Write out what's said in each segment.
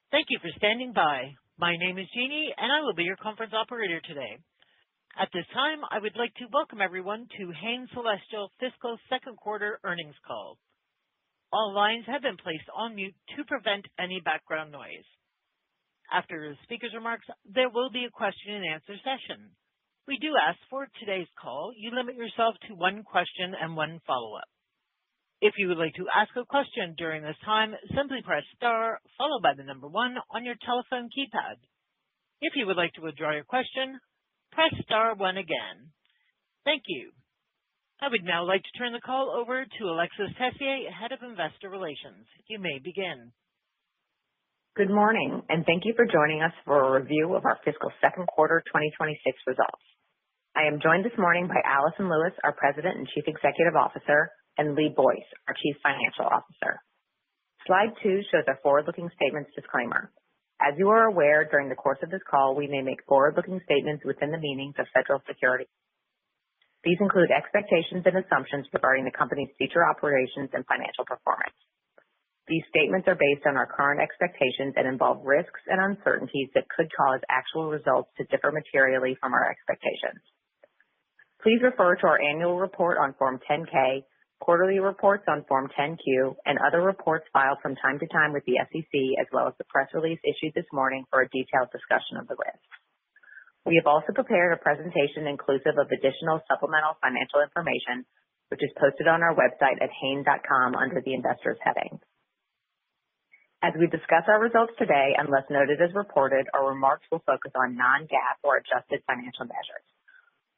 Thank you for standing by. My name is Jeannie, and I will be your conference operator today. At this time, I would like to welcome everyone to Hain Celestial Fiscal Second Quarter Earnings Call. All lines have been placed on mute to prevent any background noise. After the speaker's remarks, there will be a question and answer session. We do ask for today's call, you limit yourself to one question and one follow-up. If you would like to ask a question during this time, simply press star followed by the number 1 on your telephone keypad. If you would like to withdraw your question, press star 1 again. Thank you. I would now like to turn the call over to Alexis Tessier, Head of Investor Relations. You may begin. Good morning, and thank you for joining us for a review of our fiscal second quarter 2026 results. I am joined this morning by Alison Lewis, our President and Chief Executive Officer, and Lee Boyce, our Chief Financial Officer. Slide 2 shows our forward-looking statements disclaimer. As you are aware, during the course of this call, we may make forward-looking statements within the meanings of federal securities. These include expectations and assumptions regarding the company's future operations and financial performance. These statements are based on our current expectations and involve risks and uncertainties that could cause actual results to differ materially from our expectations. Please refer to our annual report on Form 10-K, quarterly reports on Form 10-Q, and other reports filed from time to time with the SEC, as well as the press release issued this morning for a detailed discussion of the risks. We have also prepared a presentation inclusive of additional supplemental financial information, which is posted on our website at hain.com under the Investors heading. As we discuss our results today, unless noted as reported, our remarks will focus on non-GAAP or adjusted financial measures.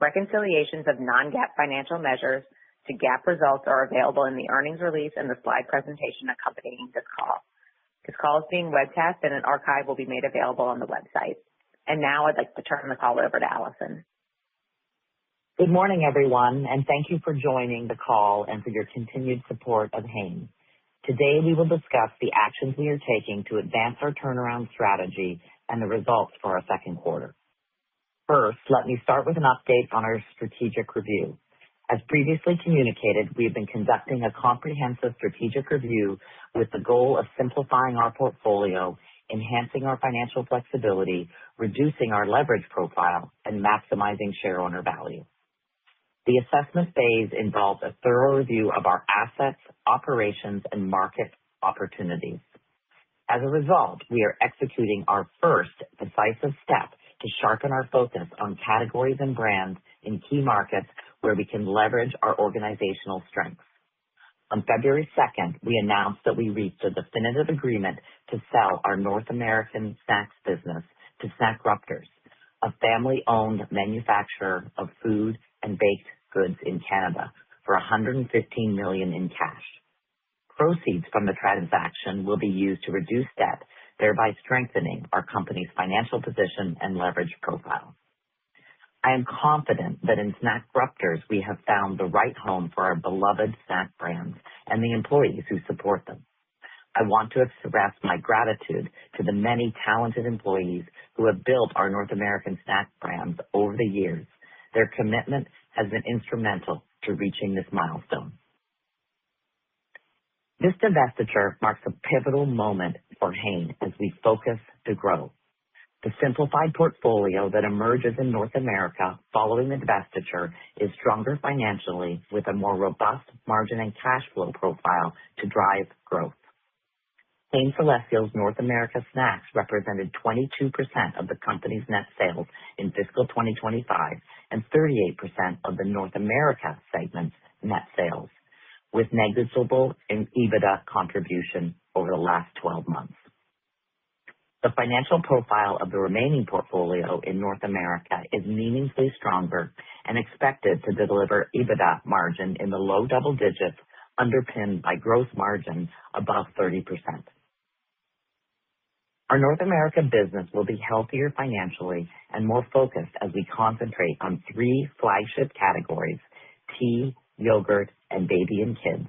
Reconciliations of non-GAAP financial measures to GAAP results are available in the earnings release and the slide presentation accompanying this call. This call is being webcast and an archive will be made available on the website. And now I'd like to turn the call over to Alison. Good morning, everyone, and thank you for joining the call and for your continued support of Hain. Today we will discuss the actions we are taking to advance our turnaround strategy and the results for our second quarter. First, let me start with an update on our strategic review. As previously communicated, we have been conducting a comprehensive strategic review with the goal of simplifying our portfolio, enhancing our financial flexibility, reducing our leverage profile, and maximizing shareowner value. The assessment phase involves a thorough review of our assets, operations, and market opportunities. As a result, we are executing our first decisive step to sharpen our focus on categories and brands in key markets where we can leverage our organizational strengths. On February 2nd, we announced that we reached a definitive agreement to sell our North American snacks business to Snackruptors, a family-owned manufacturer of food and baked goods in Canada, for $115 million in cash. Proceeds from the transaction will be used to reduce debt, thereby strengthening our company's financial position and leverage profile. I am confident that in Snackruptors we have found the right home for our beloved snack brands and the employees who support them. I want to express my gratitude to the many talented employees who have built our North American snack brands over the years. Their commitment has been instrumental to reaching this milestone. This divestiture marks a pivotal moment for Hain as we focus to grow. The simplified portfolio that emerges in North America following the divestiture is stronger financially with a more robust margin and cash flow profile to drive growth. Hain Celestial's North America snacks represented 22% of the company's net sales in fiscal 2025 and 38% of the North America segment's net sales, with negligible EBITDA contribution over the last 12 months. The financial profile of the remaining portfolio in North America is meaningfully stronger and expected to deliver EBITDA margin in the low double digits, underpinned by gross margins above 30%. Our North America business will be healthier financially and more focused as we concentrate on 3 flagship categories: tea, yogurt, and baby and kids,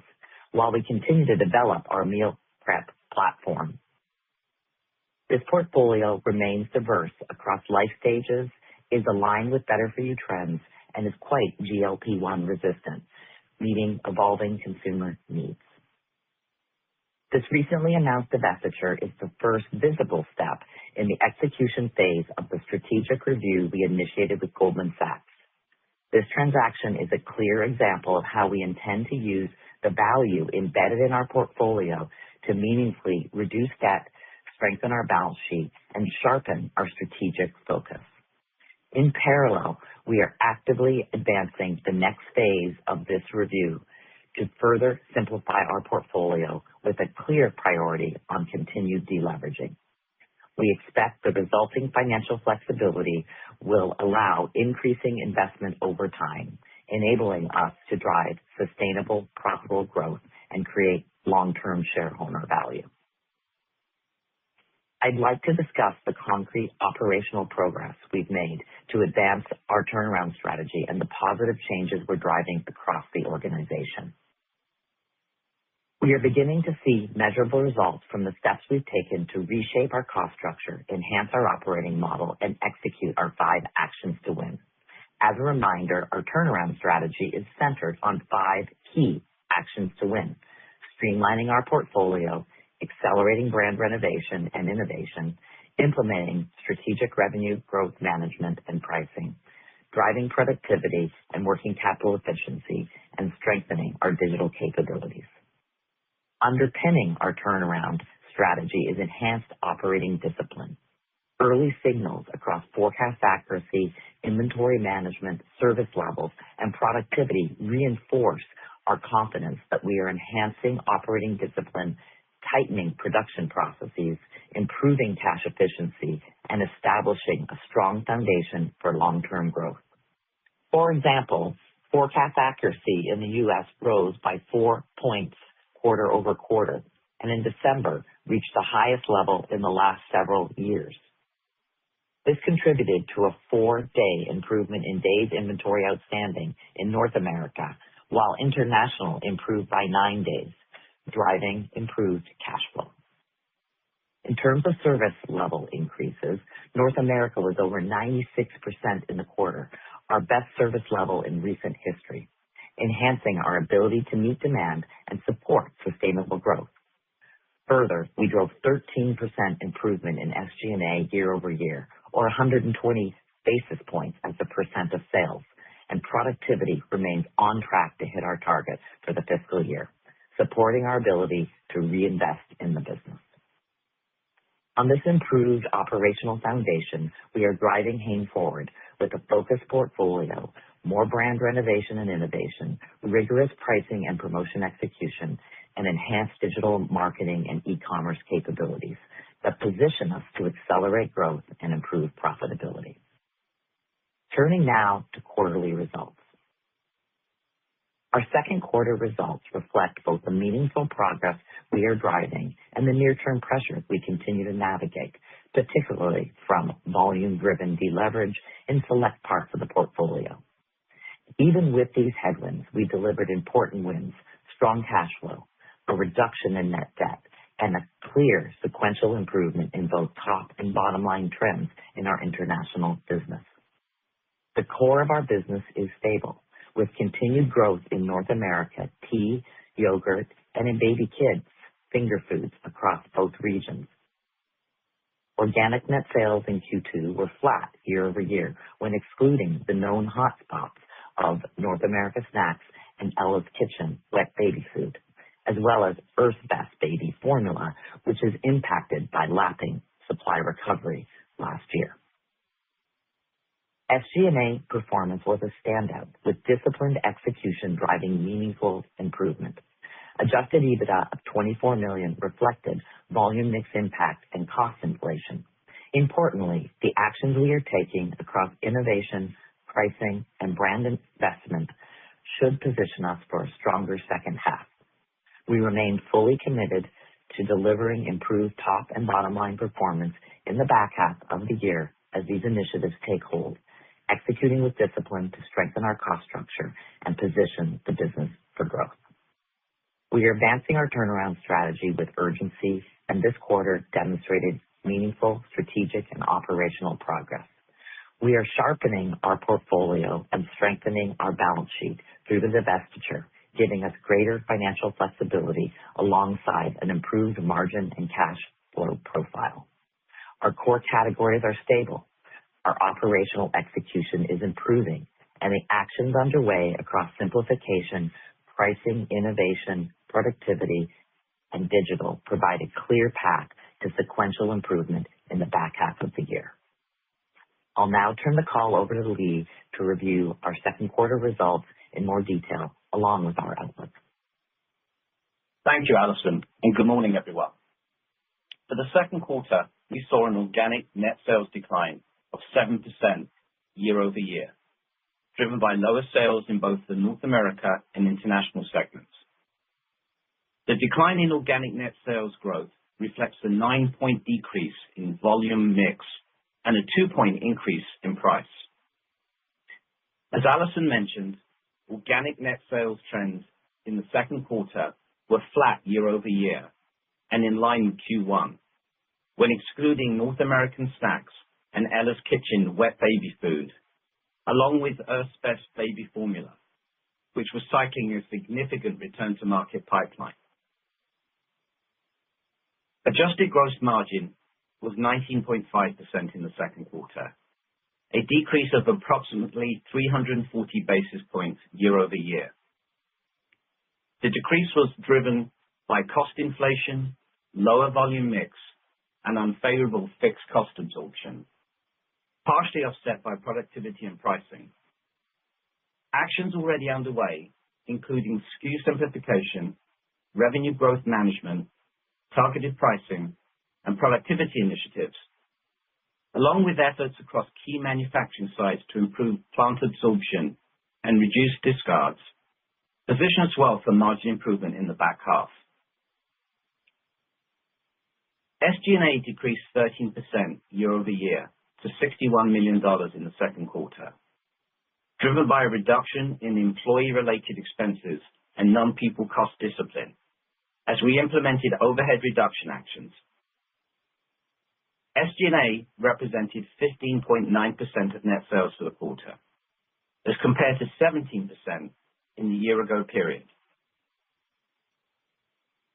while we continue to develop our meal prep platform. This portfolio remains diverse across life stages, is aligned with better-for-you trends, and is quite GLP-1 resistant, meeting evolving consumer needs. This recently announced divestiture is the first visible step in the execution phase of the strategic review we initiated with Goldman Sachs. This transaction is a clear example of how we intend to use the value embedded in our portfolio to meaningfully reduce debt, strengthen our balance sheet, and sharpen our strategic focus. In parallel, we are actively advancing the next phase of this review to further simplify our portfolio with a clear priority on continued deleveraging. We expect the resulting financial flexibility will allow increasing investment over time, enabling us to drive sustainable, profitable growth and create long-term shareholder value. I'd like to discuss the concrete operational progress we've made to advance our turnaround strategy and the positive changes we're driving across the organization. We are beginning to see measurable results from the steps we've taken to reshape our cost structure, enhance our operating model, and execute our 5 actions to win. As a reminder, our turnaround strategy is centered on 5 key actions to win: streamlining our portfolio, accelerating brand renovation and innovation, implementing strategic revenue growth management and pricing, driving productivity and working capital efficiency, and strengthening our digital capabilities. Underpinning our turnaround strategy is enhanced operating discipline. Early signals across forecast accuracy, inventory management, service levels, and productivity reinforce our confidence that we are enhancing operating discipline, tightening production processes, improving cash efficiency, and establishing a strong foundation for long-term growth. For example, forecast accuracy in the U.S. rose by 4 points quarter-over-quarter, and in December reached the highest level in the last several years. This contributed to a 4-day improvement in days inventory outstanding in North America, while international improved by 9 days, driving improved cash flow. In terms of service level increases, North America was over 96% in the quarter, our best service level in recent history, enhancing our ability to meet demand and support sustainable growth. Further, we drove 13% improvement in SG&A year-over-year, or 120 basis points as a percent of sales, and productivity remains on track to hit our target for the fiscal year, supporting our ability to reinvest in the business. On this improved operational foundation, we are driving Hain forward with a focused portfolio, more brand renovation and innovation, rigorous pricing and promotion execution, and enhanced digital marketing and e-commerce capabilities that position us to accelerate growth and improve profitability. Turning now to quarterly results. Our second quarter results reflect both the meaningful progress we are driving and the near-term pressures we continue to navigate, particularly from volume-driven deleverage in select parts of the portfolio. Even with these headwinds, we delivered important wins, strong cash flow, a reduction in net debt, and a clear sequential improvement in both top and bottom line trends in our international business. The core of our business is stable, with continued growth in North America, tea, yogurt, and in baby kids, finger foods across both regions. Organic net sales in Q2 were flat year-over-year when excluding the known hotspots of North America Snacks and Ella's Kitchen wet baby food, as well as Earth's Best baby formula, which is impacted by lapping supply recovery last year. SG&A performance was a standout, with disciplined execution driving meaningful improvement. Adjusted EBITDA of $24 million reflected volume mix impact and cost inflation. Importantly, the actions we are taking across innovation, pricing, and brand investment should position us for a stronger second half. We remain fully committed to delivering improved top and bottom line performance in the back half of the year as these initiatives take hold, executing with discipline to strengthen our cost structure and position the business for growth. We are advancing our turnaround strategy with urgency, and this quarter demonstrated meaningful strategic and operational progress. We are sharpening our portfolio and strengthening our balance sheet through the divestiture, giving us greater financial flexibility alongside an improved margin and cash flow profile. Our core categories are stable. Our operational execution is improving, and the actions underway across simplification, pricing, innovation, productivity, and digital provide a clear path to sequential improvement in the back half of the year. I'll now turn the call over to Lee to review our second quarter results in more detail, along with our outlook. Thank you, Alison, and good morning, everyone. For the second quarter, we saw an organic net sales decline of 7% year-over-year, driven by lower sales in both the North America and international segments. The decline in organic net sales growth reflects a 9-point decrease in volume mix and a 2-point increase in price. As Alison mentioned, organic net sales trends in the second quarter were flat year-over-year and in line with Q1, when excluding North American snacks and Ella's Kitchen wet baby food, along with Earth's Best baby formula, which was cycling a significant return-to-market pipeline. Adjusted gross margin was 19.5% in the second quarter, a decrease of approximately 340 basis points year-over-year. The decrease was driven by cost inflation, lower volume mix, and unfavorable fixed cost absorption, partially offset by productivity and pricing. Actions already underway, including SKU simplification, revenue growth management, targeted pricing, and productivity initiatives, along with efforts across key manufacturing sites to improve plant absorption and reduce discards, position us well for margin improvement in the back half. SG&A decreased 13% year-over-year to $61 million in the second quarter, driven by a reduction in employee-related expenses and non-people cost discipline, as we implemented overhead reduction actions. SG&A represented 15.9% of net sales for the quarter, as compared to 17% in the year-ago period.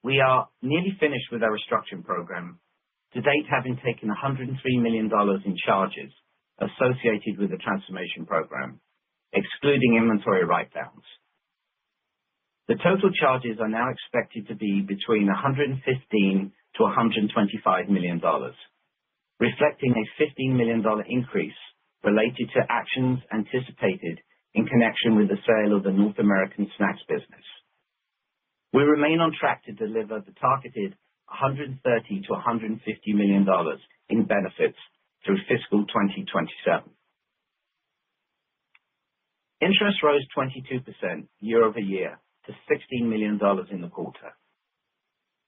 We are nearly finished with our restructuring program, to date having taken $103 million in charges associated with the transformation program, excluding inventory write-downs. The total charges are now expected to be between $115 to $125 million, reflecting a $15 million increase related to actions anticipated in connection with the sale of the North American snacks business. We remain on track to deliver the targeted $130 to $150 million in benefits through fiscal 2027. Interest rose 22% year-over-year to $16 million in the quarter,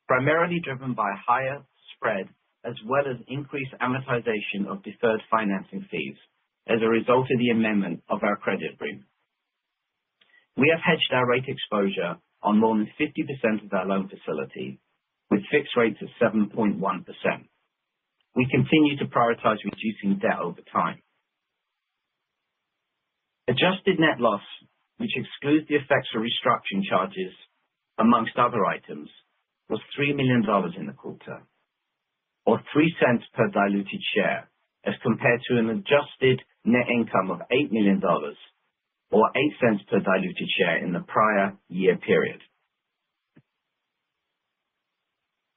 primarily driven by higher spread as well as increased amortization of deferred financing fees as a result of the amendment of our credit agreement. We have hedged our rate exposure on more than 50% of our loan facility with fixed rates of 7.1%. We continue to prioritize reducing debt over time. Adjusted net loss, which excludes the effects of restructuring charges, amongst other items, was $3 million in the quarter, or 3 cents per diluted share, as compared to an adjusted net income of $8 million, or 8 cents per diluted share in the prior year period.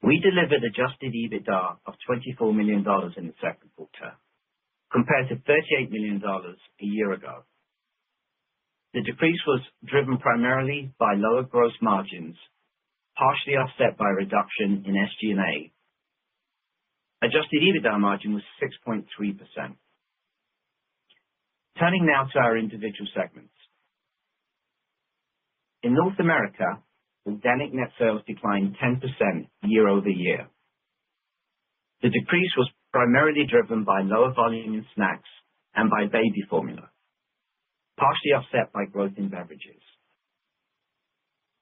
We delivered adjusted EBITDA of $24 million in the second quarter, compared to $38 million a year ago. The decrease was driven primarily by lower gross margins, partially offset by a reduction in SG&A. Adjusted EBITDA margin was 6.3%. Turning now to our individual segments. In North America, organic net sales declined 10% year-over-year. The decrease was primarily driven by lower volume in snacks and by baby formula, partially offset by growth in beverages.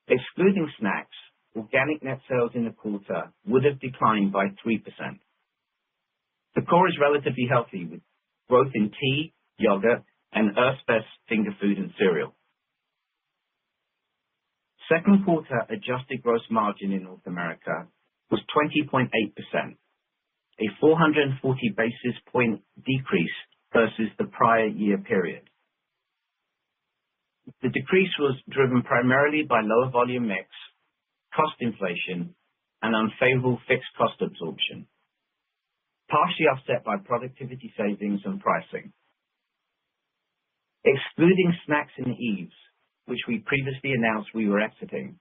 Excluding snacks, organic net sales in the quarter would have declined by 3%. The core is relatively healthy, with growth in tea, yogurt, and Earth's Best finger food and cereal. Second quarter adjusted gross margin in North America was 20.8%, a 440 basis point decrease versus the prior year period. The decrease was driven primarily by lower volume mix, cost inflation, and unfavorable fixed cost absorption, partially offset by productivity savings and pricing. Excluding snacks and Eves, which we previously announced we were exiting,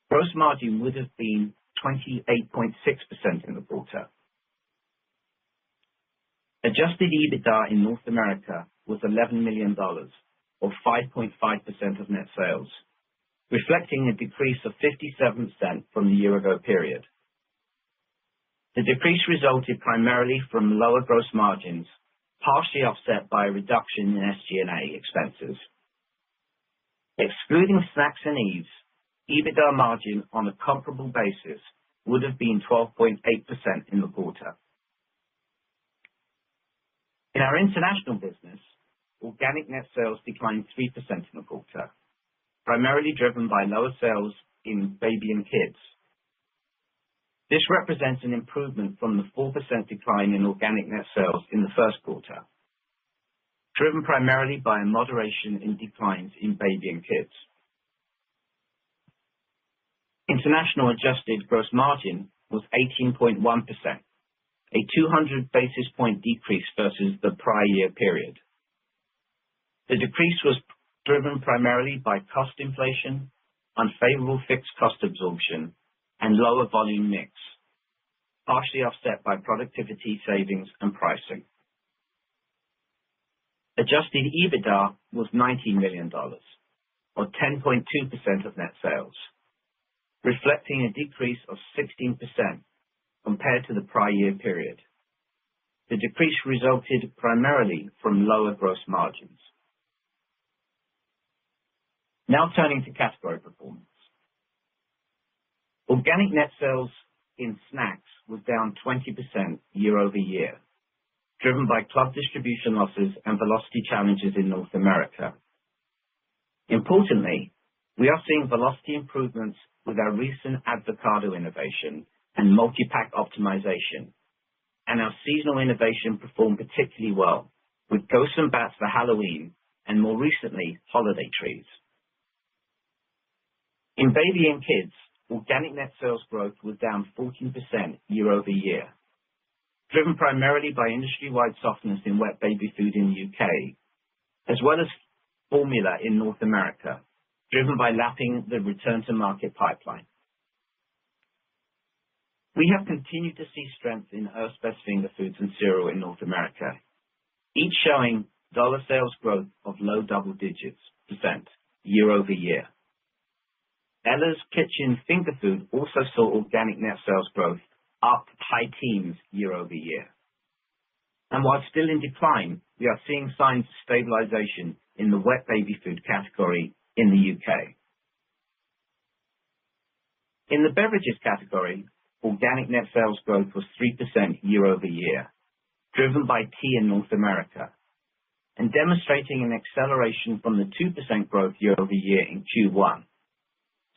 gross margin would have been 28.6% in the quarter. Adjusted EBITDA in North America was $11 million, or 5.5% of net sales, reflecting a decrease of 57% from the year-ago period. The decrease resulted primarily from lower gross margins, partially offset by a reduction in SG&A expenses. Excluding snacks and Eves, EBITDA margin on a comparable basis would have been 12.8% in the quarter. In our international business, organic net sales declined 3% in the quarter, primarily driven by lower sales in baby and kids. This represents an improvement from the 4% decline in organic net sales in the first quarter, driven primarily by a moderation in declines in baby and kids. International adjusted gross margin was 18.1%, a 200 basis point decrease versus the prior year period. The decrease was driven primarily by cost inflation, unfavorable fixed cost absorption, and lower volume mix, partially offset by productivity savings and pricing. Adjusted EBITDA was $19 million, or 10.2% of net sales, reflecting a decrease of 16% compared to the prior year period. The decrease resulted primarily from lower gross margins. Now turning to category performance. Organic net sales in snacks was down 20% year-over-year, driven by club distribution losses and velocity challenges in North America. Importantly, we are seeing velocity improvements with our recent avocado innovation and multi-pack optimization, and our seasonal innovation performed particularly well with Ghosts and Bats for Halloween and more recently, holiday trees. In baby and kids, organic net sales growth was down 14% year-over-year, driven primarily by industry-wide softness in wet baby food in the UK, as well as formula in North America, driven by lapping the return-to-market pipeline. We have continued to see strength in Earth's Best finger foods and cereal in North America, each showing dollar sales growth of low double digits % year-over-year. Ella's Kitchen finger food also saw organic net sales growth up high teens year-over-year. And while still in decline, we are seeing signs of stabilization in the wet baby food category in the UK. In the beverages category, organic net sales growth was 3% year-over-year, driven by tea in North America, and demonstrating an acceleration from the 2% growth year-over-year in Q1.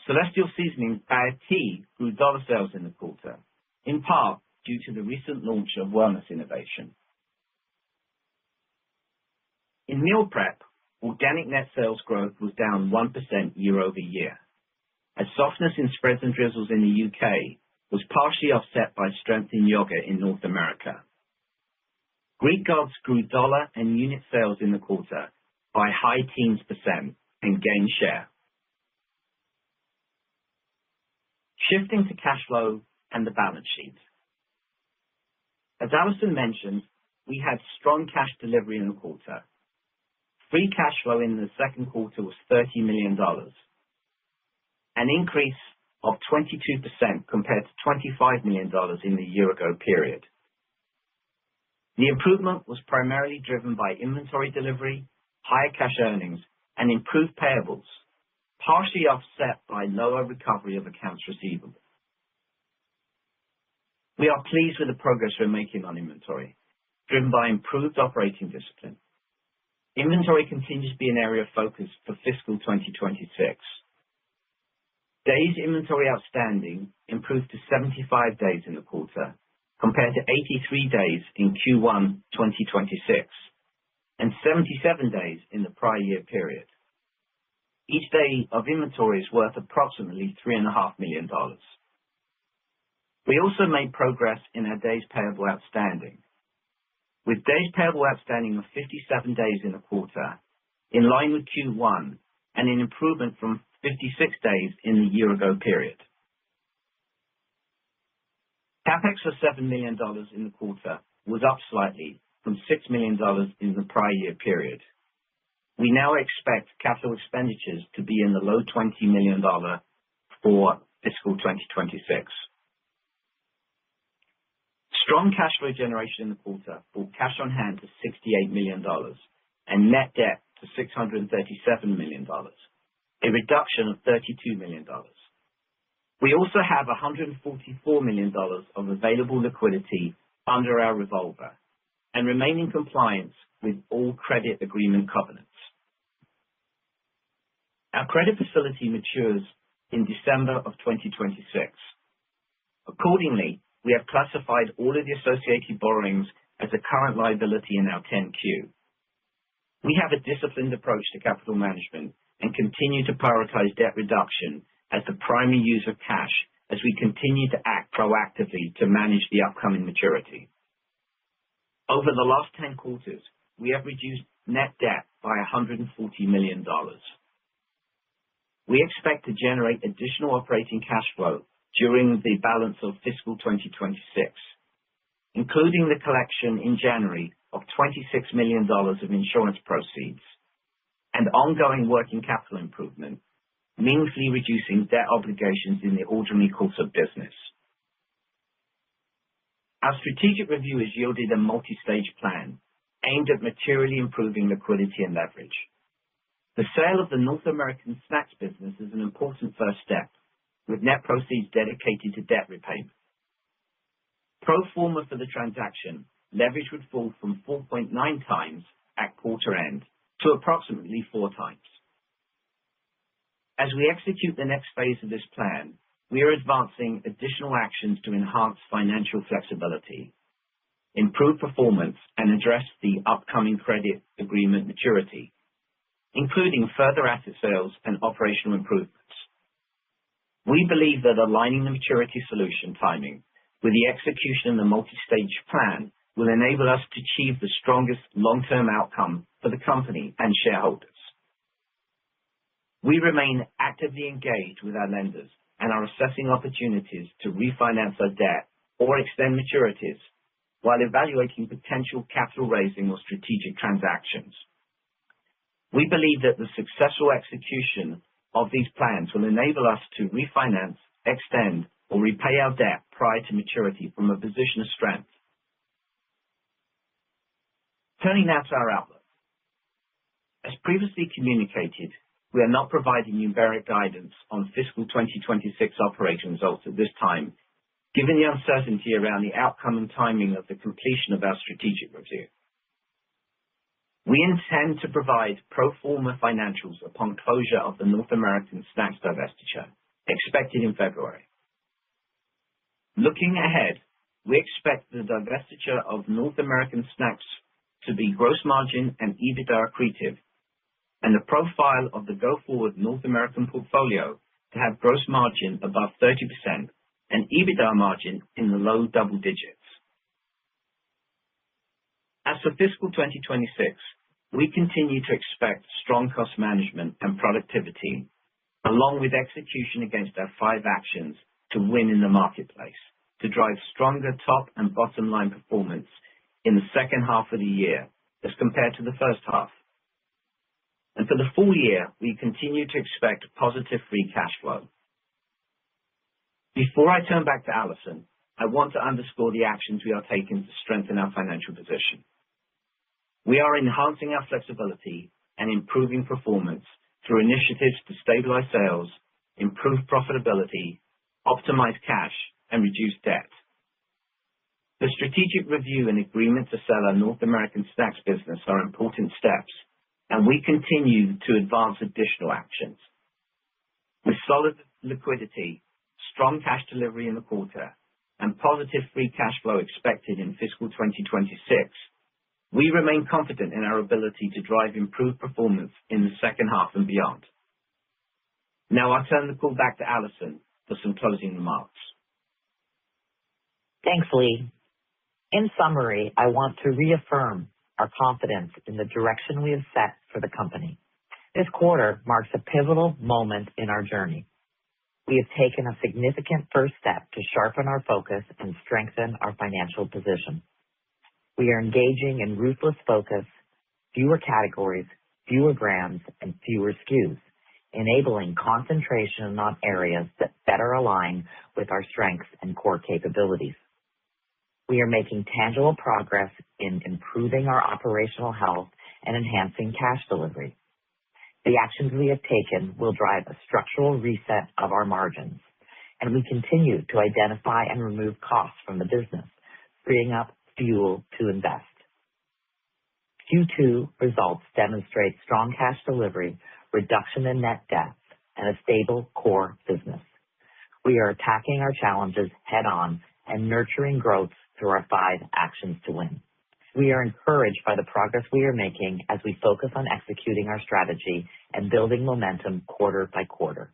Celestial Seasonings Bag Tea grew dollar sales in the quarter, in part due to the recent launch of wellness innovation. In meal prep, organic net sales growth was down 1% year-over-year, as softness in spreads and drizzles in the UK was partially offset by strength in yogurt in North America. Greek Gods grew dollar and unit sales in the quarter by high teens % and gained share. Shifting to cash flow and the balance sheet. As Alison mentioned, we had strong cash delivery in the quarter. Free cash flow in the second quarter was $30 million, an increase of 22% compared to $25 million in the year-ago period. The improvement was primarily driven by inventory delivery, higher cash earnings, and improved payables, partially offset by lower recovery of accounts receivable. We are pleased with the progress we're making on inventory, driven by improved operating discipline. Inventory continues to be an area of focus for fiscal 2026. Days inventory outstanding improved to 75 days in the quarter, compared to 83 days in Q1 2026 and 77 days in the prior year period. Each day of inventory is worth approximately $3.5 million. We also made progress in our days payable outstanding, with days payable outstanding of 57 days in the quarter, in line with Q1 and an improvement from 56 days in the year-ago period. CapEx of $7 million in the quarter was up slightly from $6 million in the prior year period. We now expect capital expenditures to be in the low $20 million for fiscal 2026. Strong cash flow generation in the quarter brought cash on hand to $68 million and net debt to $637 million, a reduction of $32 million. We also have $144 million of available liquidity under our revolver and remain in compliance with all credit agreement covenants. Our credit facility matures in December of 2026. Accordingly, we have classified all of the associated borrowings as a current liability in our 10-Q. We have a disciplined approach to capital management and continue to prioritize debt reduction as the primary use of cash as we continue to act proactively to manage the upcoming maturity. Over the last 10 quarters, we have reduced net debt by $140 million. We expect to generate additional operating cash flow during the balance of fiscal 2026, including the collection in January of $26 million of insurance proceeds and ongoing working capital improvement, meaningfully reducing debt obligations in the ordinary course of business. Our strategic review has yielded a multi-stage plan aimed at materially improving liquidity and leverage. The sale of the North American snacks business is an important first step, with net proceeds dedicated to debt repayment. Pro forma for the transaction, leverage would fall from 4.9 times at quarter end to approximately 4 times. As we execute the next phase of this plan, we are advancing additional actions to enhance financial flexibility, improve performance, and address the upcoming credit agreement maturity, including further asset sales and operational improvements. We believe that aligning the maturity solution timing with the execution of the multi-stage plan will enable us to achieve the strongest long-term outcome for the company and shareholders. We remain actively engaged with our lenders and are assessing opportunities to refinance our debt or extend maturities while evaluating potential capital raising or strategic transactions. We believe that the successful execution of these plans will enable us to refinance, extend, or repay our debt prior to maturity from a position of strength. Turning now to our outlook. As previously communicated, we are not providing numeric guidance on fiscal 2026 operating results at this time, given the uncertainty around the outcome and timing of the completion of our strategic review. We intend to provide pro forma financials upon closure of the North American snacks divestiture, expected in February. Looking ahead, we expect the divestiture of North American snacks to be gross margin and EBITDA accretive, and the profile of the go-forward North American portfolio to have gross margin above 30% and EBITDA margin in the low double digits. As for fiscal 2026, we continue to expect strong cost management and productivity, along with execution against our 5 actions to win in the marketplace, to drive stronger top and bottom line performance in the second half of the year as compared to the first half. And for the full year, we continue to expect positive free cash flow. Before I turn back to Alison, I want to underscore the actions we are taking to strengthen our financial position. We are enhancing our flexibility and improving performance through initiatives to stabilize sales, improve profitability, optimize cash, and reduce debt. The strategic review and agreement to sell our North American snacks business are important steps, and we continue to advance additional actions. With solid liquidity, strong cash delivery in the quarter, and positive free cash flow expected in fiscal 2026, we remain confident in our ability to drive improved performance in the second half and beyond. Now I'll turn the call back to Alison for some closing remarks. Thanks, Lee. In summary, I want to reaffirm our confidence in the direction we have set for the company. This quarter marks a pivotal moment in our journey. We have taken a significant first step to sharpen our focus and strengthen our financial position. We are engaging in ruthless focus, fewer categories, fewer brands, and fewer SKUs, enabling concentration on areas that better align with our strengths and core capabilities. We are making tangible progress in improving our operational health and enhancing cash delivery. The actions we have taken will drive a structural reset of our margins, and we continue to identify and remove costs from the business, freeing up fuel to invest. Q2 results demonstrate strong cash delivery, reduction in net debt, and a stable core business. We are attacking our challenges head-on and nurturing growth through our 5 actions to win. We are encouraged by the progress we are making as we focus on executing our strategy and building momentum quarter by quarter.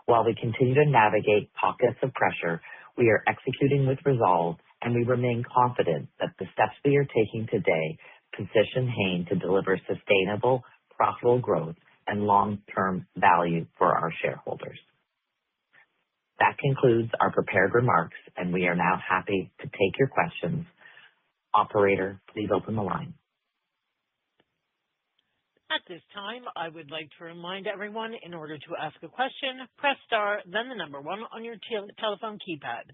While we continue to navigate pockets of pressure, we are executing with resolve, and we remain confident that the steps we are taking today position Hain to deliver sustainable, profitable growth and long-term value for our shareholders. That concludes our prepared remarks, and we are now happy to take your questions. Operator, please open the line. At this time, I would like to remind everyone, in order to ask a question, press star, then the number 1 on your telephone keypad.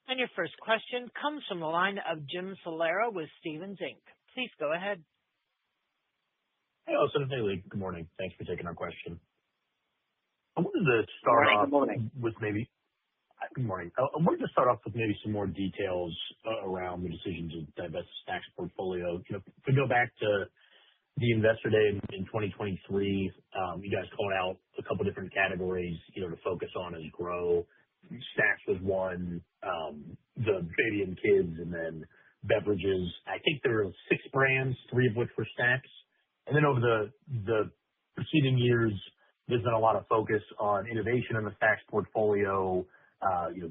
And your first question comes from the line of Jim Salera with Stephens Inc. Please go ahead. Hey, Alison. Hey, Lee. Good morning. Thanks for taking our question. I wanted to start off with maybe Good morning. I wanted to start off with maybe some more details around the decision to divest the snacks portfolio. If we go back to the Investor Day in 2023, you guys called out a couple different categories, to focus on as grow. Snacks was one, the baby and kids, and then beverages. I think there were 6 brands, 3 of which were snacks. And then over the preceding years, there's been a lot of focus on innovation in the snacks portfolio,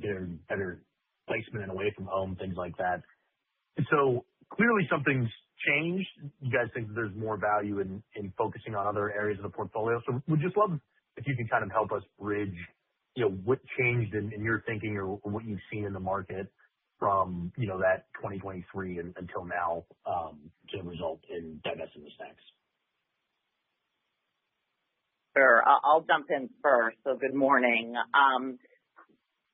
getting better placement and away from home, things like that. And so clearly something's changed. You guys think that there's more value in focusing on other areas of the portfolio. So we'd just love if you can kind of help us bridge, what changed in your thinking or what you've seen in the market from, that 2023 until now, to result in divesting the snacks. Sure. I'll jump in first. So good morning.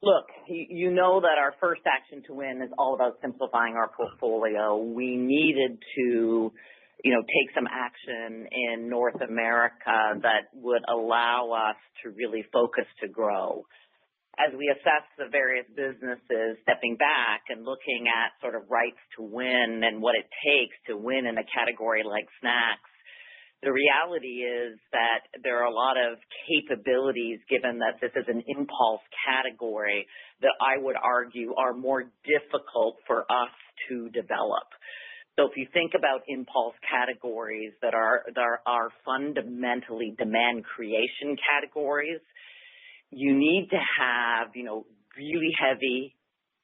Look, you know that our first action to win is all about simplifying our portfolio. We needed to, take some action in North America that would allow us to really focus to grow. As we assess the various businesses, stepping back and looking at sort of rights to win and what it takes to win in a category like snacks, the reality is that there are a lot of capabilities, given that this is an impulse category, that I would argue are more difficult for us to develop. So if you think about impulse categories that are fundamentally demand creation categories, you need to have, really heavy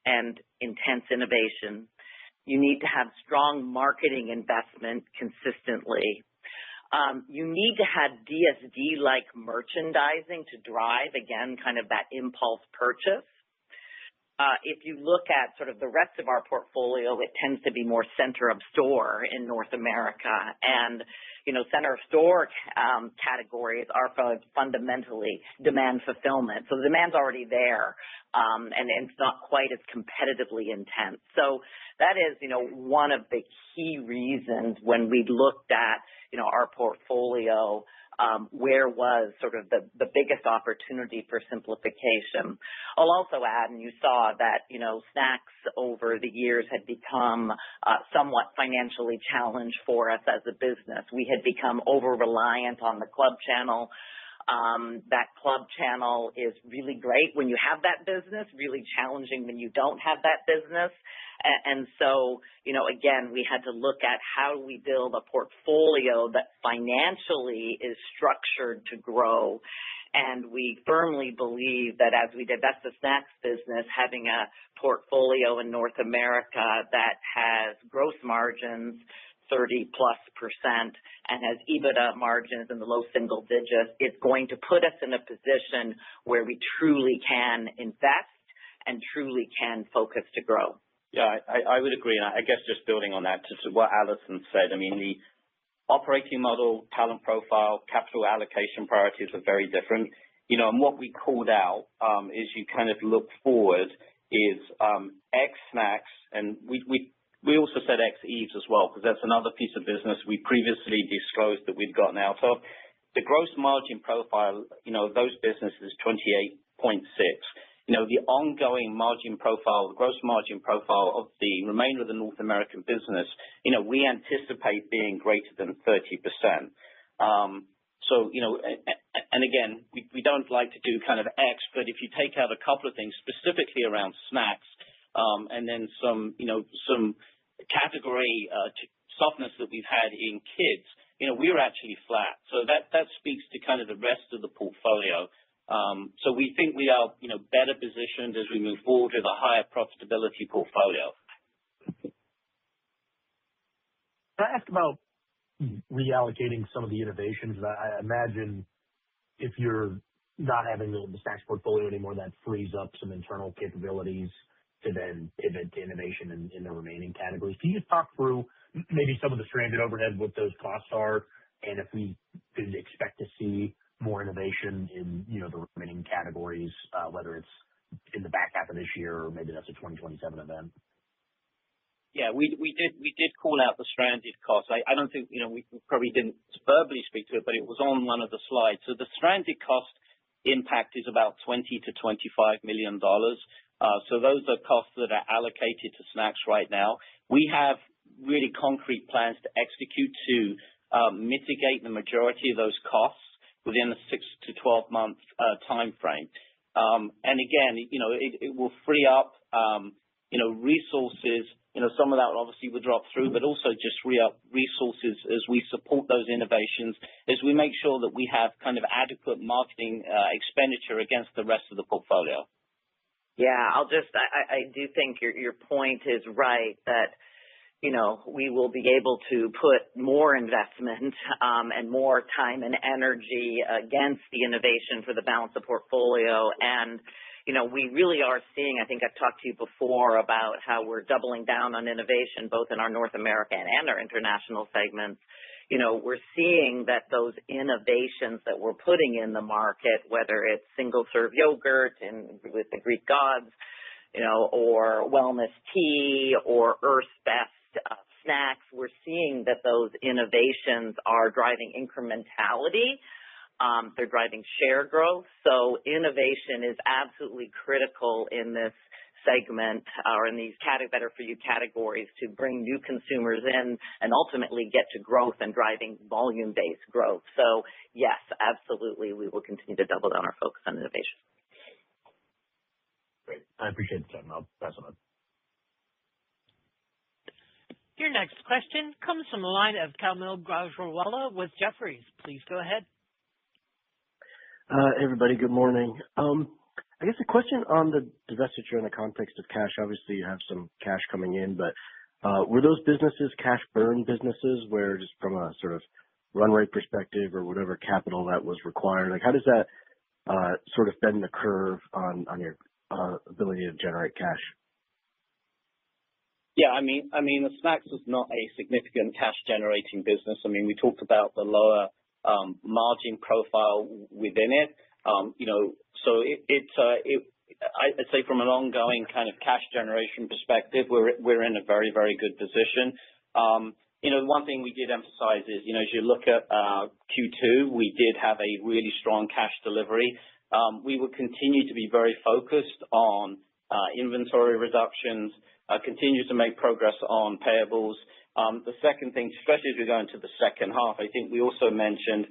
and intense innovation. You need to have strong marketing investment consistently. You need to have DSD-like merchandising to drive, again, kind of that impulse purchase. If you look at sort of the rest of our portfolio, it tends to be more center of store in North America. And, center of store categories are fundamentally demand fulfillment. So the demand's already there, and it's not quite as competitively intense. So that is, one of the key reasons when we looked at, our portfolio, where was sort of the biggest opportunity for simplification. I'll also add, and you saw that, snacks over the years had become somewhat financially challenged for us as a business. We had become over-reliant on the club channel. That club channel is really great when you have that business, really challenging when you don't have that business. And so, again, we had to look at how do we build a portfolio that financially is structured to grow. And we firmly believe that as we divest the snacks business, having a portfolio in North America that has gross margins 30+% and has EBITDA margins in the low single digits, it's going to put us in a position where we truly can invest and truly can focus to grow. Yeah, I would agree. And I guess just building on that, just what Alison said, I mean, the operating model, talent profile, capital allocation priorities are very different. And what we called out is you kind of look forward is ex snacks, and we also said ex Eves as well, because that's another piece of business we previously disclosed that we'd gotten out of. The gross margin profile, of those businesses, 28.6. The ongoing margin profile, the gross margin profile of the remainder of the North American business, we anticipate being greater than 30%. And again, we don't like to do kind of X, but if you take out a couple of things specifically around snacks, and then some category softness that we've had in kids, we were actually flat. So that speaks to kind of the rest of the portfolio. So we think we are, better positioned as we move forward with a higher profitability portfolio. Can I ask about reallocating some of the innovations? I imagine if you're not having the snacks portfolio anymore, that frees up some internal capabilities to then pivot to innovation in the remaining categories. Can you just talk through maybe some of the stranded overhead, what those costs are, and if we could expect to see more innovation in, the remaining categories, whether it's in the back half of this year or maybe that's a 2027 event? Yeah, we did call out the stranded costs. I don't think, we probably didn't verbally speak to it, but it was on one of the slides. So the stranded cost impact is about $20 to $25 million. So those are costs that are allocated to snacks right now. We have really concrete plans to execute to mitigate the majority of those costs within a 6 to 12 month time frame. And again, it will free up, resources. Some of that obviously will drop through, but also just free up resources as we support those innovations, as we make sure that we have kind of adequate marketing expenditure against the rest of the portfolio. Yeah, I do think your point is right that, we will be able to put more investment and more time and energy against the innovation for the balance of portfolio. And, we really are seeing, I think I've talked to you before about how we're doubling down on innovation, both in our North American and our international segments. We're seeing that those innovations that we're putting in the market, whether it's single-serve yogurt and with the Greek gods, or wellness tea or Earth's Best snacks, we're seeing that those innovations are driving incrementality. They're driving share growth. So innovation is absolutely critical in this segment or in these better for you categories to bring new consumers in and ultimately get to growth and driving volume-based growth. So yes, absolutely, we will continue to double down our focus on innovation. Great. I appreciate the time. I'll pass it on. Your next question comes from the line of Kaumil Gajrawala with Jefferies. Please go ahead. Hey, everybody. Good morning. I guess a question on the divestiture in the context of cash. Obviously, you have some cash coming in, but were those businesses cash burn businesses where just from a sort of run rate perspective or whatever capital that was required, like how does that sort of bend the curve on your ability to generate cash? Yeah, I mean, the snacks is not a significant cash generating business. I mean, we talked about the lower margin profile within it. So I'd say from an ongoing kind of cash generation perspective, we're in a very, very good position. One thing we did emphasize is, as you look at Q2, we did have a really strong cash delivery. We will continue to be very focused on inventory reductions, continue to make progress on payables. The second thing, especially as we go into the second half, I think we also mentioned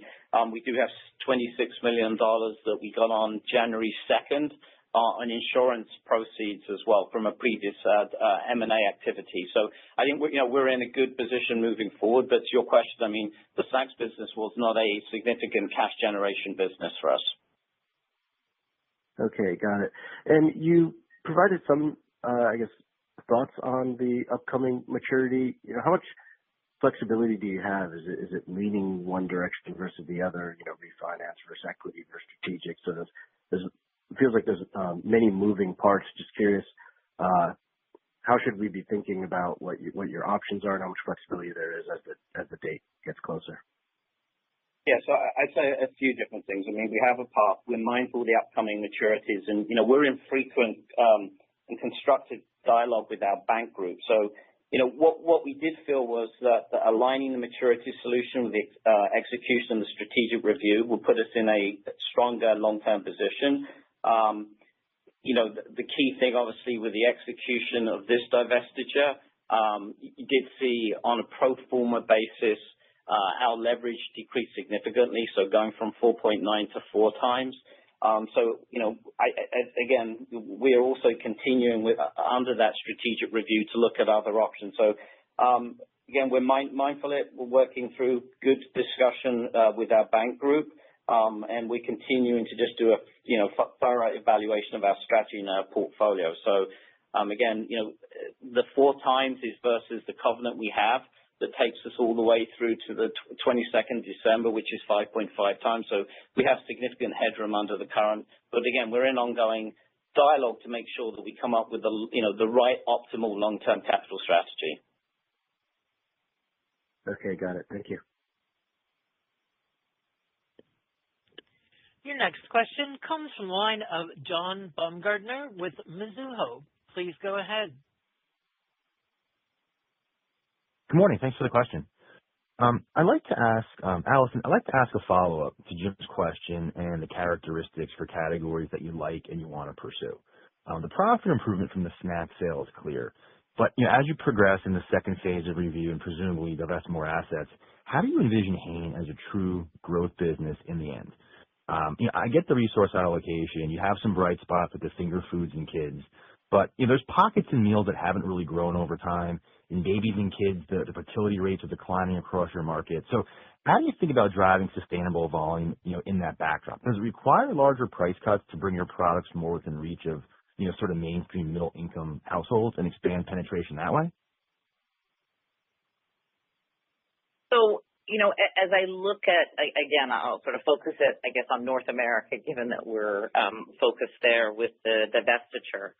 We do have $26 million that we got on January 2nd on insurance proceeds as well from a previous M&A activity. So I think we're in a good position moving forward. But to your question, I mean, the snacks business was not a significant cash generation business for us. Okay, got it. And you provided some, thoughts on the upcoming maturity. How much flexibility do you have? Is it leaning one direction versus the other? Refinance versus equity versus strategic. So it feels like there's many moving parts. Just curious, how should we be thinking about what your options are and how much flexibility there is as the date gets closer? Yeah, so I'd say a few different things. I mean, we have a path. We're mindful of the upcoming maturities, and we're in frequent and constructive dialogue with our bank group. So, what we did feel was that aligning the maturity solution with the execution and the strategic review will put us in a stronger long-term position. The key thing, obviously, with the execution of this divestiture, you did see on a pro forma basis, our leverage decreased significantly, so going from 4.9 to 4 times. Again, we are also continuing under that strategic review to look at other options. So, again, we're mindful of it. We're working through good discussion with our bank group, and we're continuing to just do a thorough evaluation of our strategy and our portfolio. So, again, the 4 times is versus the covenant we have that takes us all the way through to the 22nd December, which is 5.5 times. So we have significant headroom under the current. But again, we're in ongoing dialogue to make sure that we come up with the right optimal long-term capital strategy. Okay, got it. Thank you. Your next question comes from the line of John Baumgartner with Mizuho. Please go ahead. Good morning. Thanks for the question. I'd like to ask, Allison, I'd like to ask a follow-up to Jim's question and the characteristics for categories that you like and you want to pursue. The profit improvement from the snack sale is clear. But as you progress in the second phase of review and presumably divest more assets, how do you envision Hain as a true growth business in the end? I get the resource allocation. You have some bright spots with the finger foods and kids. But there's pockets in meals that haven't really grown over time. In babies and kids, the fertility rates are declining across your market. So how do you think about driving sustainable volume, in that backdrop? Does it require larger price cuts to bring your products more within reach of, sort of mainstream middle income households and expand penetration that way? So, as I look at, again, I'll sort of focus it, I guess, on North America, given that we're focused there with the divestiture.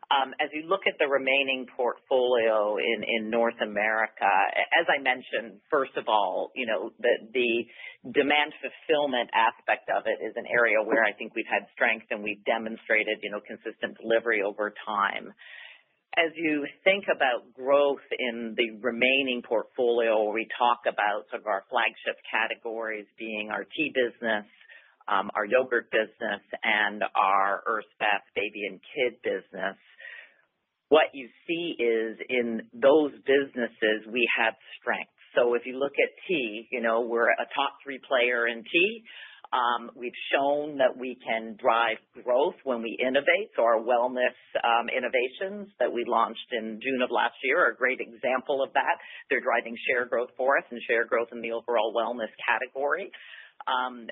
As you look at the remaining portfolio in North America, as I mentioned, first of all, the demand fulfillment aspect of it is an area where I think we've had strength and we've demonstrated, consistent delivery over time. As you think about growth in the remaining portfolio, we talk about sort of our flagship categories being our tea business, our yogurt business, and our Earth's Best baby and kid business. What you see is in those businesses, we have strength. So if you look at tea, we're a top 3 player in tea. We've shown that we can drive growth when we innovate. So our wellness innovations that we launched in June of last year are a great example of that. They're driving share growth for us and share growth in the overall wellness category.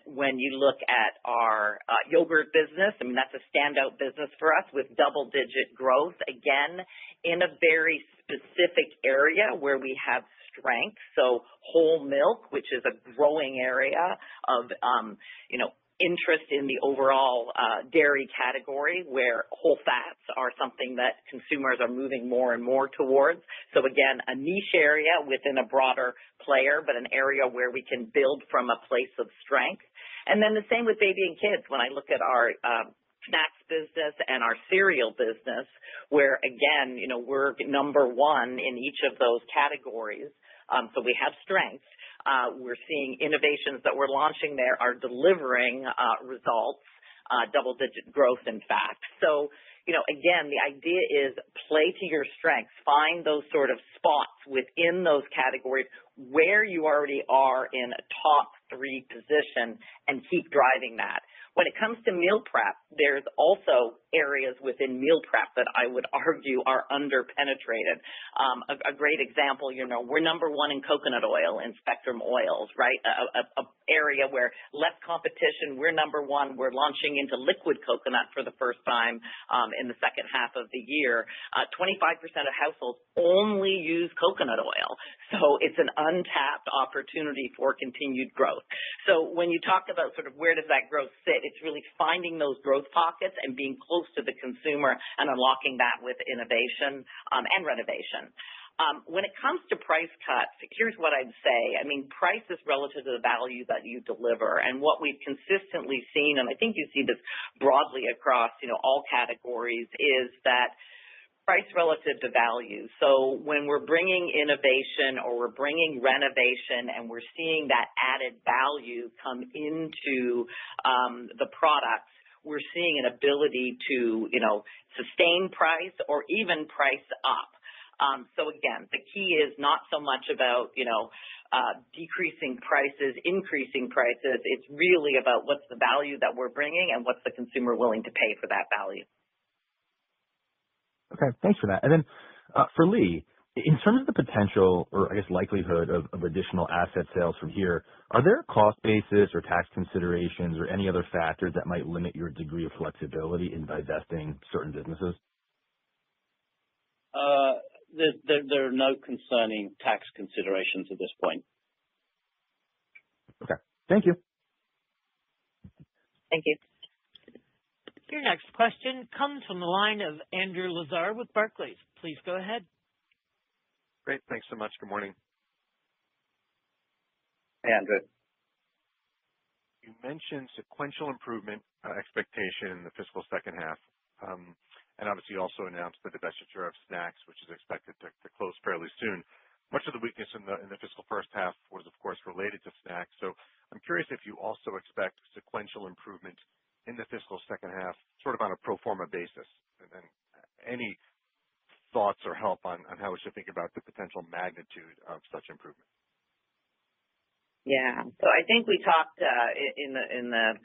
When you look at our yogurt business, I mean, that's a standout business for us with double-digit growth, again, in a very specific area where we have strength. So whole milk, which is a growing area of, interest in the overall dairy category where whole fats are something that consumers are moving more and more towards. So again, a niche area within a broader player, but an area where we can build from a place of strength. And then the same with baby and kids. When I look at our snacks business and our cereal business, where again, we're number 1 in each of those categories. So we have strength. We're seeing innovations that we're launching there are delivering results, double-digit growth, in fact. So, again, the idea is play to your strengths. Find those sort of spots within those categories where you already are in a top three position and keep driving that. When it comes to meal prep, there's also areas within meal prep that I would argue are underpenetrated. A great example, we're number one in coconut oil and spectrum oils, right? A area where less competition. We're number one. We're launching into liquid coconut for the first time in the second half of the year. 25% of households only use coconut oil. So it's an untapped opportunity for continued growth. So when you talk about sort of where does that growth sit, it's really finding those growth pockets and being close to the consumer and unlocking that with innovation and renovation. When it comes to price cuts, here's what I'd say. I mean, price is relative to the value that you deliver. And what we've consistently seen, and I think you see this broadly across, all categories, is that price relative to value. So when we're bringing innovation or we're bringing renovation and we're seeing that added value come into the products, we're seeing an ability to, sustain price or even price up. So again, the key is not so much about, decreasing prices, increasing prices. It's really about what's the value that we're bringing and what's the consumer willing to pay for that value. Okay, thanks for that. And then for Lee, in terms of the potential or I guess likelihood of additional asset sales from here, are there cost basis or tax considerations or any other factors that might limit your degree of flexibility in divesting certain businesses? There are no concerning tax considerations at this point. Okay, thank you. Thank you. Your next question comes from the line of Andrew Lazar with Barclays. Please go ahead. Great. Thanks so much. Good morning. Hey, Andrew. You mentioned sequential improvement expectation in the fiscal second half. And obviously you also announced the divestiture of snacks, which is expected to close fairly soon. Much of the weakness in the fiscal first half was, of course, related to snacks. So I'm curious if you also expect sequential improvement in the fiscal second half, sort of on a pro forma basis. And then any thoughts or help on how we should think about the potential magnitude of such improvement? Yeah. So I think we talked in the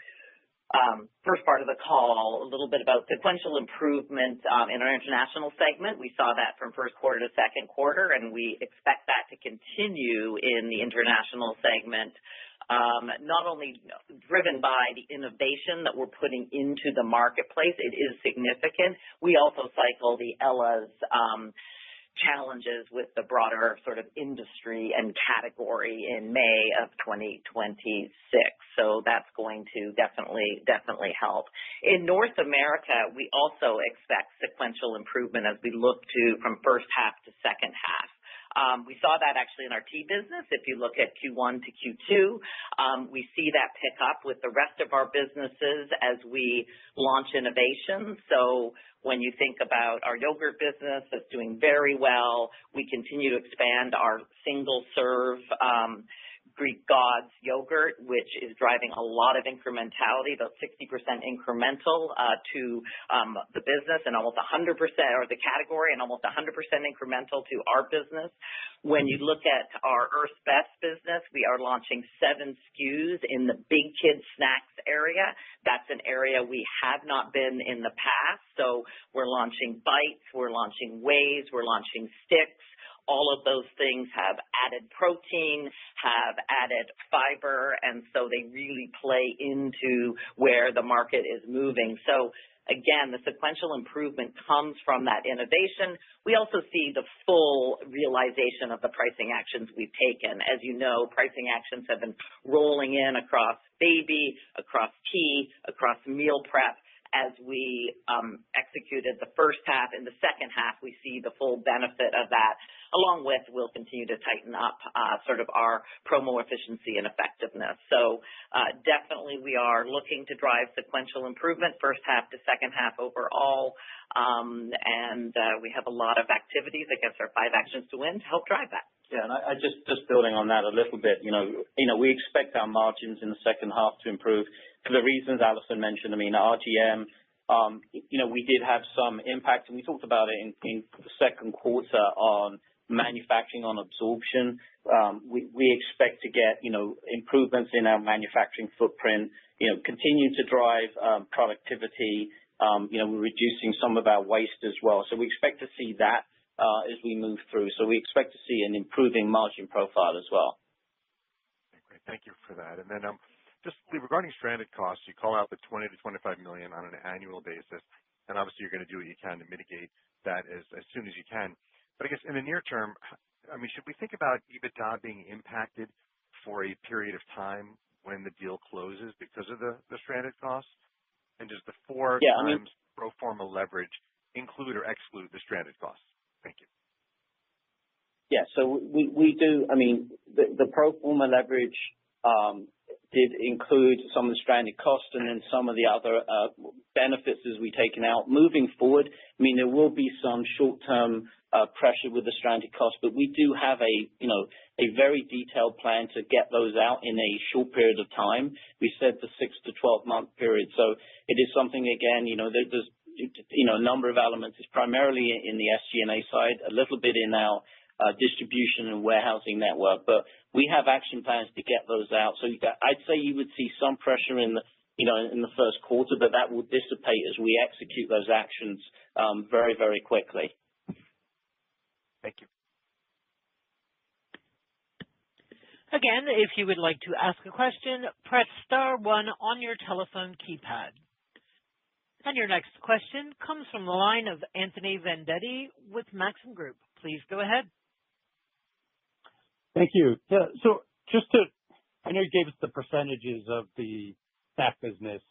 first part of the call a little bit about sequential improvement in our international segment. We saw that from first quarter to second quarter, and we expect that to continue in the international segment. Not only driven by the innovation that we're putting into the marketplace, it is significant. We also cycle the Ella's challenges with the broader sort of industry and category in May of 2026. So that's going to definitely help. In North America, we also expect sequential improvement as we look to from first half to second half. We saw that actually in our tea business. If you look at Q1 to Q2, we see that pick up with the rest of our businesses as we launch innovation. So when you think about our yogurt business, that's doing very well. We continue to expand our single serve Greek Gods yogurt, which is driving a lot of incrementality, about 60% incremental to the business and almost 100% or the category and almost 100% incremental to our business. When you look at our Earth's Best business, we are launching 7 SKUs in the big kids snacks area. That's an area we have not been in the past. So we're launching bites, we're launching ways, we're launching sticks. All of those things have added protein, have added fiber, and so they really play into where the market is moving. So again, the sequential improvement comes from that innovation. We also see the full realization of the pricing actions we've taken. As you know, pricing actions have been rolling in across baby, across tea, across meal prep. As we executed the first half, in the second half, we see the full benefit of that, along with we'll continue to tighten up sort of our promo efficiency and effectiveness. So definitely we are looking to drive sequential improvement first half to second half overall. And we have a lot of activities against our 5 actions to win to help drive that. Yeah, and I just building on that a little bit, we expect our margins in the second half to improve for the reasons Alison mentioned. I mean, RGM, we did have some impact, and we talked about it in the second quarter on manufacturing, on absorption. we expect to get, improvements in our manufacturing footprint, continue to drive productivity. We're reducing some of our waste as well. So we expect to see that as we move through. So we expect to see an improving margin profile as well. Great. Thank you for that. And then just regarding stranded costs, you call out the $20 to $25 million on an annual basis, and obviously you're going to do what you can to mitigate that as soon as you can. But I guess in the near term, should we think about EBITDA being impacted for a period of time when the deal closes because of the stranded costs? And does the times pro forma leverage include or exclude the stranded costs? Thank you. Yeah, so we do. The pro forma leverage did include some of the stranded costs and then some of the other benefits as we've taken out. Moving forward, there will be some short-term pressure with the stranded costs, but we do have a very detailed plan to get those out in a short period of time. We said the 6 to 12 month period. So it is something, again, there's a number of elements. It's primarily in the SG&A side, a little bit in our distribution and warehousing network, but we have action plans to get those out. So I'd say you would see some pressure in the first quarter, but that will dissipate as we execute those actions very, very quickly. Thank you. Again, if you would like to ask a question, press star 1 on your telephone keypad. And your next question comes from the line of Anthony Vendetti with Maxim Group. Please go ahead. Thank you. Yeah, so I know you gave us the percentages of the snack business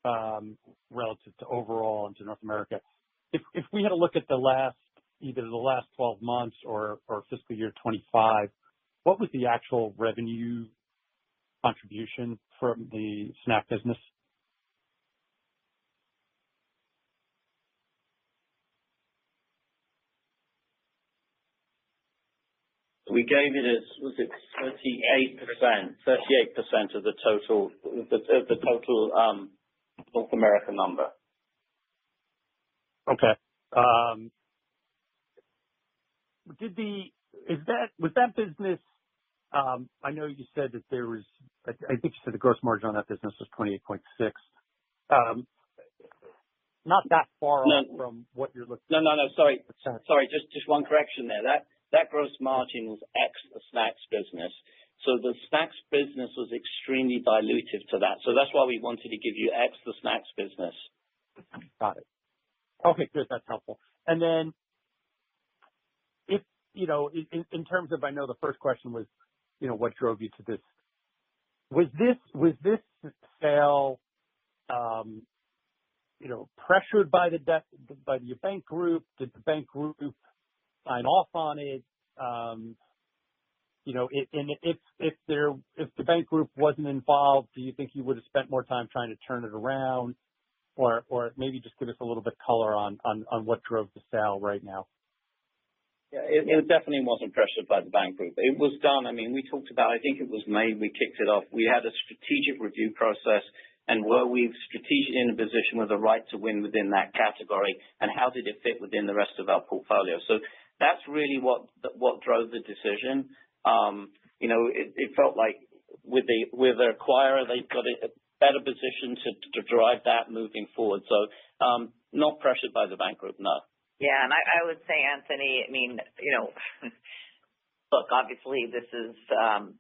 relative to overall and to North America. If we had a look at either the last 12 months or fiscal year 25, what was the actual revenue contribution from the snack business? We gave it as, was it 38%? 38% of the total North America number. Okay. Was that business? I know you said that there was. I think you said the gross margin on that business was 28.6. Not that far off from what you're looking. No. Sorry. Just one correction there. That gross margin was ex the snacks business. So the snacks business was extremely dilutive to that. So that's why we wanted to give you ex the snacks business. Got it. Okay, good. That's helpful. And then, if in terms of, I know the first question was, what drove you to this? Was this sale, pressured by the bank group? Did the bank group sign off on it? And if the bank group wasn't involved, do you think you would have spent more time trying to turn it around, or maybe just give us a little bit color on what drove the sale right now? Yeah, it definitely wasn't pressured by the bank group. It was done. We talked about, I think it was May, we kicked it off. We had a strategic review process, and were we strategically in a position with the right to win within that category, and how did it fit within the rest of our portfolio? So that's really what drove the decision. It felt like with the acquirer, they've got a better position to drive that moving forward. So not pressured by the bank group, no. Yeah, and I would say, Anthony, look, obviously this is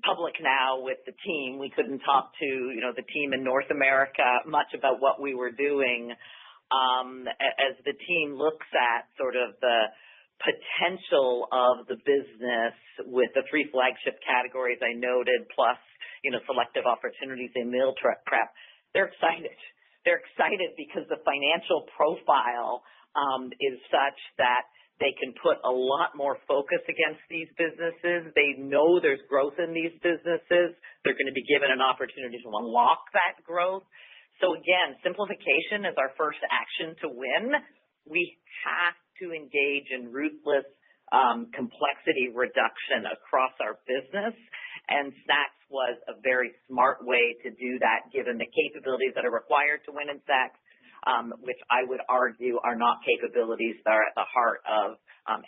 public now with the team. We couldn't talk to, the team in North America much about what we were doing. As the team looks at sort of the potential of the business with the 3 flagship categories I noted, plus, selective opportunities in meal prep, they're excited. They're excited because the financial profile is such that they can put a lot more focus against these businesses. They know there's growth in these businesses. They're going to be given an opportunity to unlock that growth. So again, simplification is our first action to win. We have to engage in ruthless complexity reduction across our business, and snacks was a very smart way to do that, given the capabilities that are required to win in snacks, which I would argue are not capabilities that are at the heart of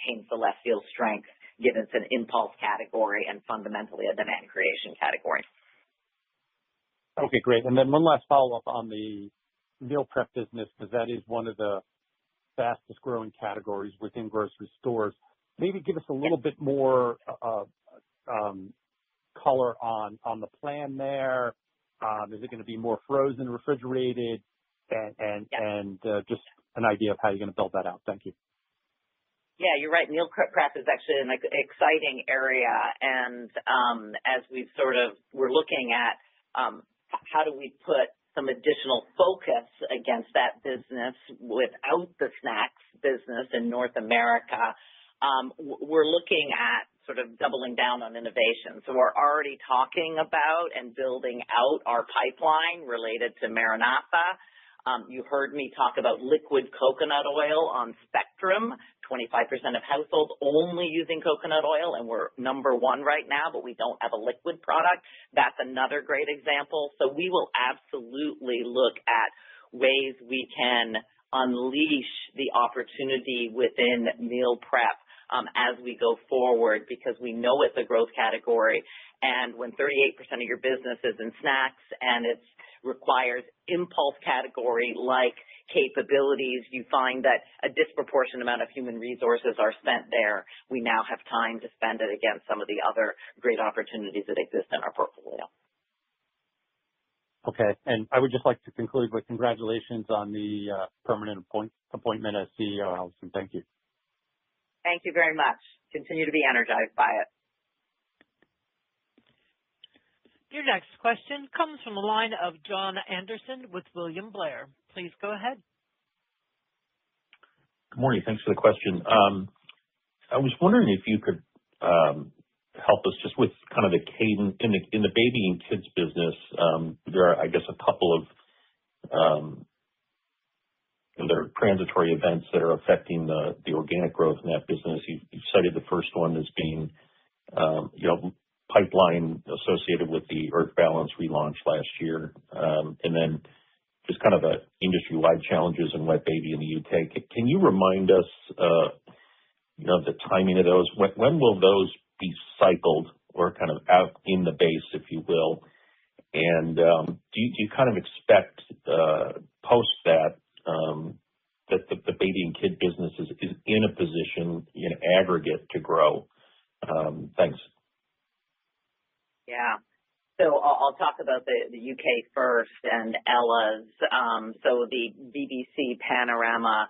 Hain Celestial's strength given it's an impulse category and fundamentally a demand creation category. Okay, great. And then one last follow-up on the meal prep business, because that is one of the fastest growing categories within grocery stores. Maybe give us a little bit more color on the plan there. Is it going to be more frozen, refrigerated, and just an idea of how you're going to build that out? Thank you. Yeah, you're right. Meal prep is actually an exciting area, and as we're looking at how do we put some additional focus against that business without the snacks business in North America. We're looking at sort of doubling down on innovation. So we're already talking about and building out our pipeline related to Maranatha. You heard me talk about liquid coconut oil on Spectrum. 25% of households only using coconut oil, and we're number one right now, but we don't have a liquid product. That's another great example. So we will absolutely look at ways we can unleash the opportunity within meal prep as we go forward, because we know it's a growth category. And when 38% of your business is in snacks and it requires impulse category like capabilities, you find that a disproportionate amount of human resources are spent there. We now have time to spend it against some of the other great opportunities that exist in our portfolio. Okay. And I would just like to conclude with congratulations on the permanent appointment as CEO, Allison. Thank you. Thank you very much. Continue to be energized by it. Your next question comes from the line of John Anderson with William Blair. Please go ahead. Good morning. Thanks for the question. I was wondering if you could help us just with kind of the cadence in the baby and kids business. There are, I guess, a couple of there are transitory events that are affecting the organic growth in that business. You cited the first one as being pipeline associated with the Earth Balance relaunch last year, and then just kind of the industry-wide challenges in wet baby in the UK. Can you remind us, the timing of those? When will those be cycled or kind of out in the base, if you will? And do you kind of expect post that that the baby and kid business is in a position in aggregate to grow? Thanks. Yeah. So I'll talk about the UK first and Ella's. So the BBC Panorama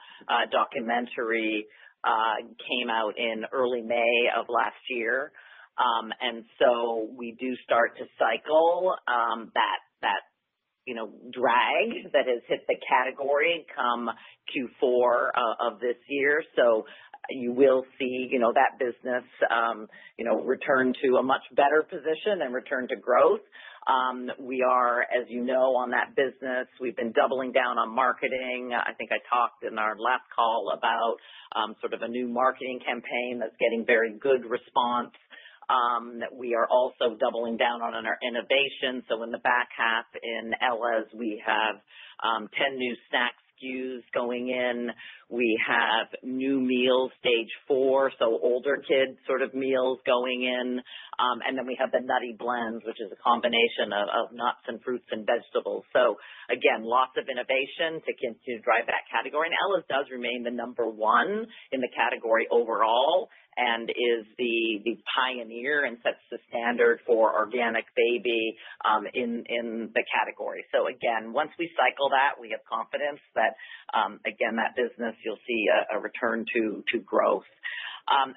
documentary came out in early May of last year. And so we do start to cycle that drag that has hit the category come Q4 of this year. So you will see, that business, return to a much better position and return to growth. We are, as you know, on that business, we've been doubling down on marketing. I think I talked in our last call about sort of a new marketing campaign that's getting very good response. We are also doubling down on our innovation. So in the back half in Ella's, we have 10 new snack SKUs going in. We have new meals, stage 4, so older kids sort of meals going in. And then we have the Nutty Blends, which is a combination of nuts and fruits and vegetables. So again, lots of innovation to continue to drive that category. And Ella's does remain the number one in the category overall and is the pioneer and sets the standard for organic baby in the category. So again, once we cycle that, we have confidence that, again, that business, you'll see a return to growth.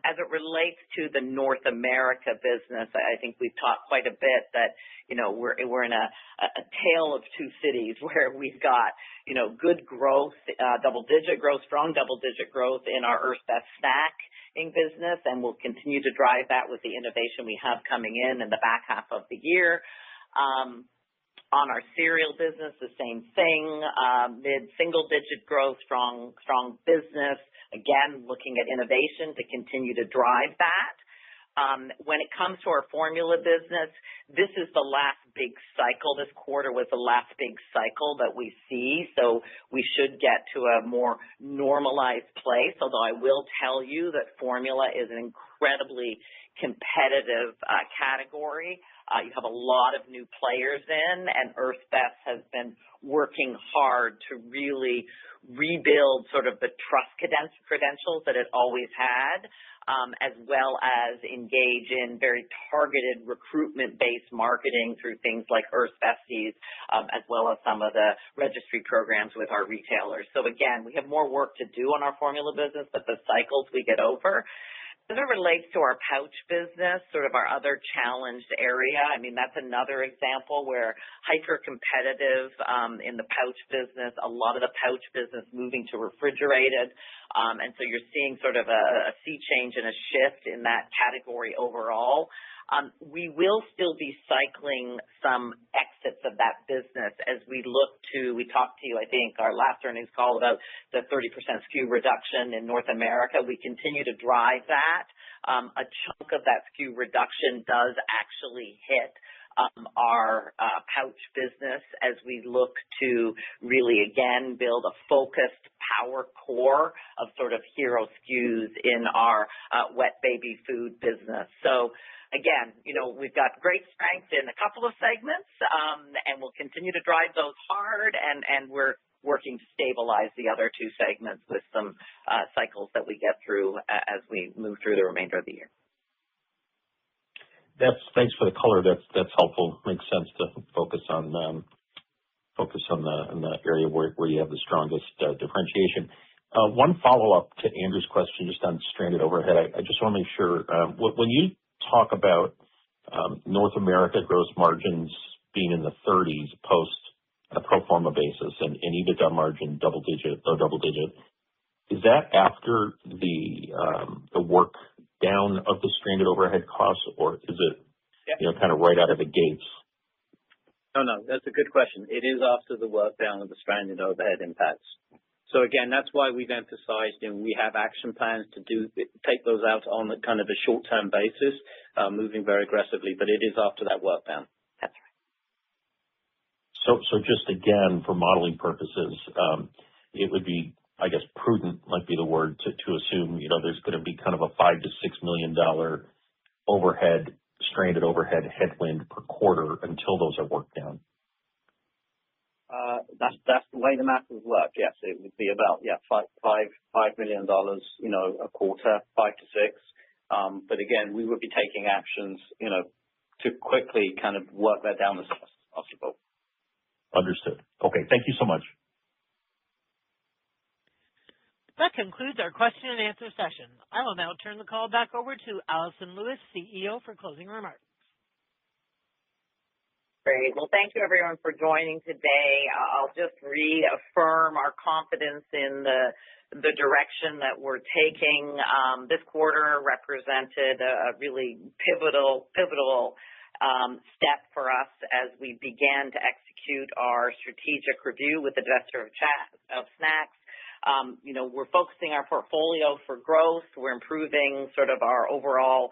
As it relates to the North America business, I think we've talked quite a bit that, we're in a tale of two cities where we've got, good growth, double-digit growth, strong double-digit growth in our Earth's Best snacking business, and we'll continue to drive that with the innovation we have coming in the back half of the year. On our cereal business, the same thing, mid-single-digit growth, strong business. Again, looking at innovation to continue to drive that. When it comes to our formula business, this is the last big cycle. This quarter was the last big cycle that we see, so we should get to a more normalized place, although I will tell you that formula is an incredibly competitive category. You have a lot of new players in, and Earth Best has been working hard to really rebuild sort of the trust credentials that it always had, as well as engage in very targeted recruitment-based marketing through things like Earth Besties, as well as some of the registry programs with our retailers. So again, we have more work to do on our formula business, but the cycles we get over. As it relates to our pouch business, sort of our other challenged area, I mean, that's another example where hyper-competitive in the pouch business, a lot of the pouch business moving to refrigerated. And so you're seeing sort of a sea change and a shift in that category overall. We will still be cycling some exits of that business as we look to, we talked to you, I think, our last earnings call about the 30% SKU reduction in North America. We continue to drive that. A chunk of that SKU reduction does actually hit our pouch business as we look to really, again, build a focused power core of sort of hero SKUs in our wet baby food business. So again, we've got great strength in a couple of segments, and we'll continue to drive those hard, and we're working to stabilize the other two segments with some cycles that we get through as we move through the remainder of the year. Thanks for the color. That's helpful. Makes sense to focus on the area where you have the strongest differentiation. One follow-up to Andrew's question just on stranded overhead. I just want to make sure, when you talk about North America gross margins being in the 30s post a pro forma basis and EBITDA margin low double digit, is that after the work down of the stranded overhead costs, or is it kind of right out of the gates? No, that's a good question. It is after the work down of the stranded overhead impacts. So again, that's why we've emphasized, we have action plans to take those out on a kind of a short-term basis, moving very aggressively, but it is after that work down. That's right. So just again, for modeling purposes, it would be, I guess, prudent might be the word to assume, there's going to be kind of a $5 to $6 million stranded overhead headwind per quarter until those are worked down. That's the way the math would work. Yes, it would be about $5 million, a quarter, 5 to 6. But again, we would be taking actions, to quickly kind of work that down as fast as possible. Understood. Okay, thank you so much. That concludes our question and answer session. I will now turn the call back over to Alison Lewis, CEO, for closing remarks. Great. Well, thank you, everyone, for joining today. I'll just reaffirm our confidence in the direction that we're taking. This quarter represented a really pivotal step for us as we began to execute our strategic review with the divestiture of snacks. We're focusing our portfolio for growth. We're improving sort of our overall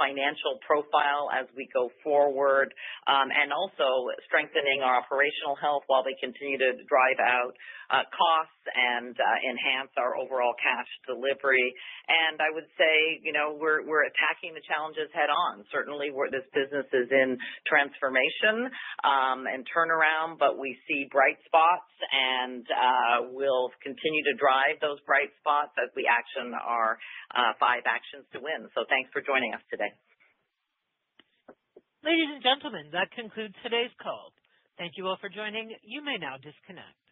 financial profile as we go forward, and also strengthening our operational health while they continue to drive out costs and enhance our overall cash delivery. And I would say, we're attacking the challenges head on. Certainly, this business is in transformation and turnaround, but we see bright spots, and we'll continue to drive those bright spots as we action our 5 actions to win. So thanks for joining us today. Ladies and gentlemen, that concludes today's call. Thank you all for joining. You may now disconnect.